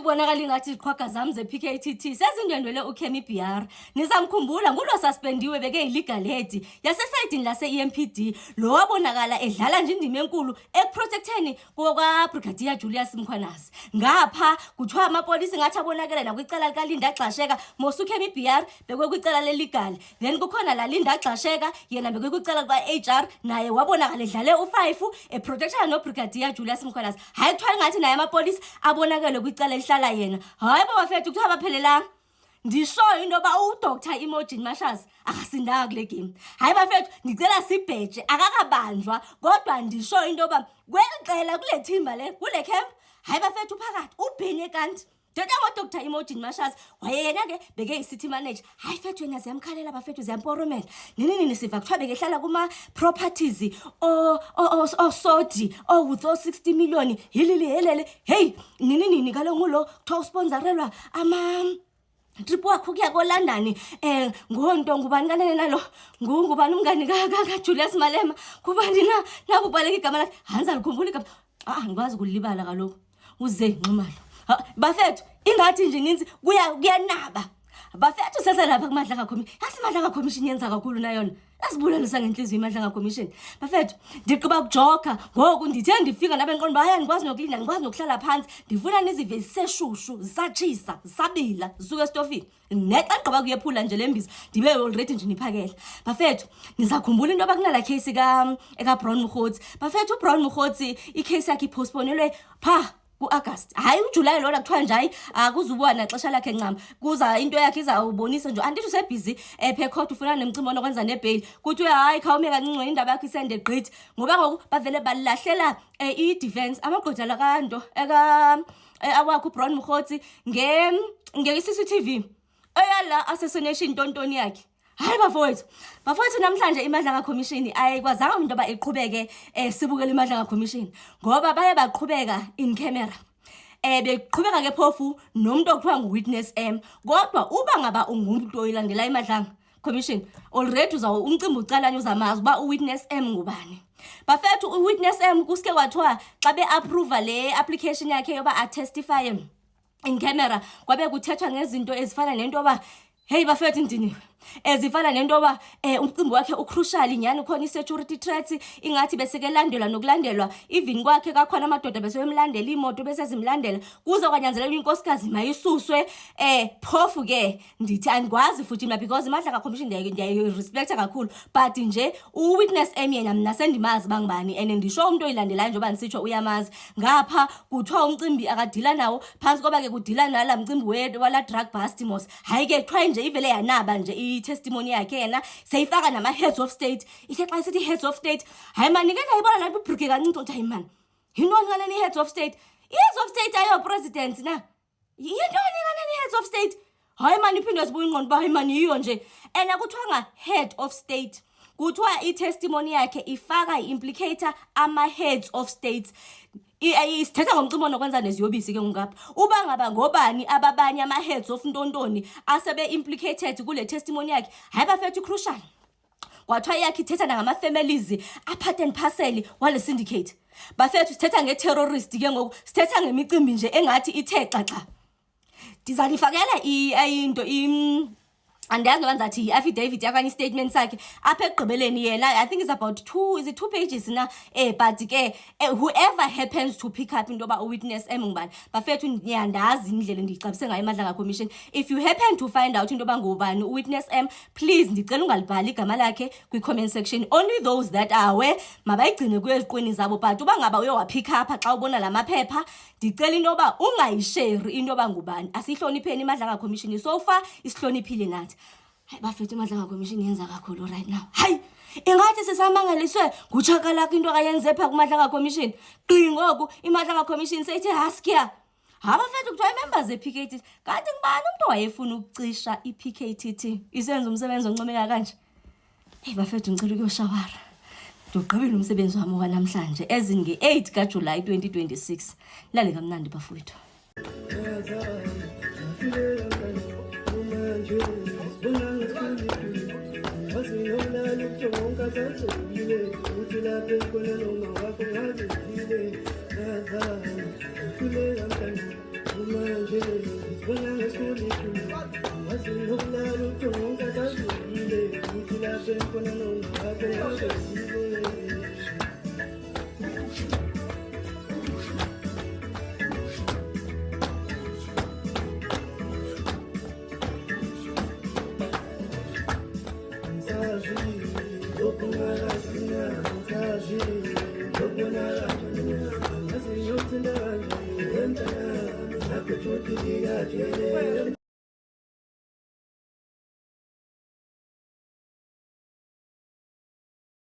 bafethu kubonakala ingathi iqhwaga zami ze-PKTT sezindwendwele uKemi BR. Nizamkhumbula ngulo suspendiwe beke illegal head yasesayidini lase-EMPD lo wabonakala edlala nje indima enkulu ekuprotecteni kwa-Brigadier Julius Mkhwanazi. Ngapha kuthiwa amapolisi ngathi abonakele nakwicala likaLinda Gxasheka mosu uKemi BR bekwe kwicala le-legal. Then kukhona la Linda Gxasheka yena bekwe kwicala kwa-HR naye wabonakala edlale u-5 eprotectana no-Brigadier Julius Mkhwanazi. Hayi kuthiwa ngathi naye amapolisi abonakele kwicala elihlala yena. Hayi bafethu kuthiwa baphelelanga. Ndishoyo into yoba uDr Imogen Mashas akasindanga kule game. Hayi bafethu ngicela sibheje akakabanjwa kodwa ndishoyo into yoba kweliqela kule thimba le kule camp hayi bafethu phakathi ubhenye kanti Dr Imogen Mashas wayena ke beke i-city manager. Hayi fethu yena ziyamkhalela bafethu ziyamporomela. Nini siva kuthiwa bekehlala kuma properties sodi with 60 million hilele. Hey nini kalo ngulo kuthiwa usponsorelwa trip wakho kuya koLondon ngonto ngubani kanene nalo ngubani umngani ka Julius Malema kubani na kubaleka igama lakhe Hansa likhumbula igama ngikwazi ukulibala kaloku uze Nxumalo. Bafethu ingathi nje ninzi kuyanaba bafethu seselapha kuMadlanga Commission yasimandlanga Commission yenza kakhulu na yona asibulalisa ngenhliziyo iMadlanga Commission. Bafethu ndiqhubeka ukujoka ngoku ndithe ndifika nabe nqondo baya ngikwazi nokulinda ngikwazi nokuhlala phansi ndifuna nizive ziseshushu zisatshisa zisabila zisuka estofini nexa gqiba kuyephula nje lembiza ndibe already nje niphakela. Bafethu nizakhumbula into abakunala case eka Brown Mkhotsi. Bafethu uBrown Mkhotsi icase yakhe postponelwe ku-August. Hayi uJuly lona kuthiwa nje hayi akuzubuka naxesha lakhe ncama kuza into yakhe izawubonisa nje andithi usebhizi phe court ufuna nemcimo nokwenza nebail kuthi hayi khawume kancinci indaba yakhe isende gqithi ngoba ngoku bavele balahlela i-defense amagqwetha la kanto awakho uBrown Mkhotsi nge-CCTV eyala assassination tontoni yakhe. Hayi bafowethu namhlanje iMadlanga Commission ayikwazanga umuntu aba eqhubeke sibukele iMadlanga Commission ngoba baye baqhubeka in camera. Beqhubeka ke phofu nomuntu okuthiwa nguWitness M kodwa uba ngaba ungumuntu oyilandela iMadlanga Commission already umcimbi ucalanye uzamazi uba uWitness M ngubani. Bafethu uWitness M kusike kwathiwa xa beapprove le application yakhe yoba atestify in camera kwabe kuthethwa ngezinto ezifana nento yoba hey bafethu indiniwe ezifana nento yoba umcimbi wakhe ucrucial nyani khona i-security threats ingathi besekelandelwa nokulandelwa even kwakhe kakhona amadoda besebemlandela imoto besezimlandela kuze kwanyanzelelwa inkosikazi mayisuswe phofu ke ndithi angikwazi futhi mina because iMadlanga Commission ndiyayi-respecta kakhulu but nje uWitness M yena mina sendimazi bangibani and ndisho umuntu oyilandelayo njengoba ndisitsho uyamazi. Ngapha kuthiwa umcimbi akadila nawo phansi koba ke kudila nala mcimbi wala drug bust mos. Hayi ke try nje ivele yanaba nje i-testimony yakhe yena seyifaka nama-heads of state. Ithe xa isithi heads of state hayi mani ke ndayibona lapho ubruke kancinci ukuthi hayi mani yintoni kaneni i-heads of state? I-heads of state ayo-president na yintoni kaneni i-heads of state? Hayi mani iphinde sibuye ingqondo uba hayi mani yiyo nje and kuthiwa nga-head of state kuthiwa i-testimony yakhe ifaka i-implicator ama-heads of states. Isithetha ngomcimo nokwenza neziyobisi ke ngapha uba ngaba ngobani ababanye ama-heads of ntontoni asebe-implicated kule testimony yakhe. Hayi bafethu crucial kwathiwa yakhe ithetha nangama-families apart and parcel wale syndicate. Bafethu sithetha nge-terrorist ke ngoku sithetha ngemicimbi nje engathi ithe xaxa. Ndizalifakela into andazi noba ndizathi i-affidavit yakanye i-statement sakhe apha ekugqibeleni yena I think it's about 2 pages na but ke whoever happens to pick up into yoba uWitness M ngubani bafethu niyandazi indlela ndiyixabise ngayo iMadlanga Commission. If you happen to find out into yoba ngubani uWitness M please ndicela ungalibhali igama lakhe kwi-comment section. Only those that are aware mabayigcine kweziqweni zabo but uba ngaba uye wapick up xa ubona la maphepha ndicela into yoba ungayisheri into yoba ngubani. Asihlonipheni iMadlanga Commission so far isihloniphile nathi. Hayi bafethu iMadlanga Commission yenza kakhulu right now. Hayi ingathi sisamangaliswe nguchakalaka into akayenze pha kuMadlanga Commission qi ngoku iMadlanga Commission seyithi haskia bafethu kuthiwa i-members ze-PKTT kanti ngubani umuntu wayefuna ukucisha i-PKTT isenza umsebenzi oncomeka kanje. Hey bafethu ngicela ukuyoshawara ndigqibile umsebenzi wami wanamhlanje ezinge-8 kaJulayi 2026. Lale kamnandi bafowethu. Thank you.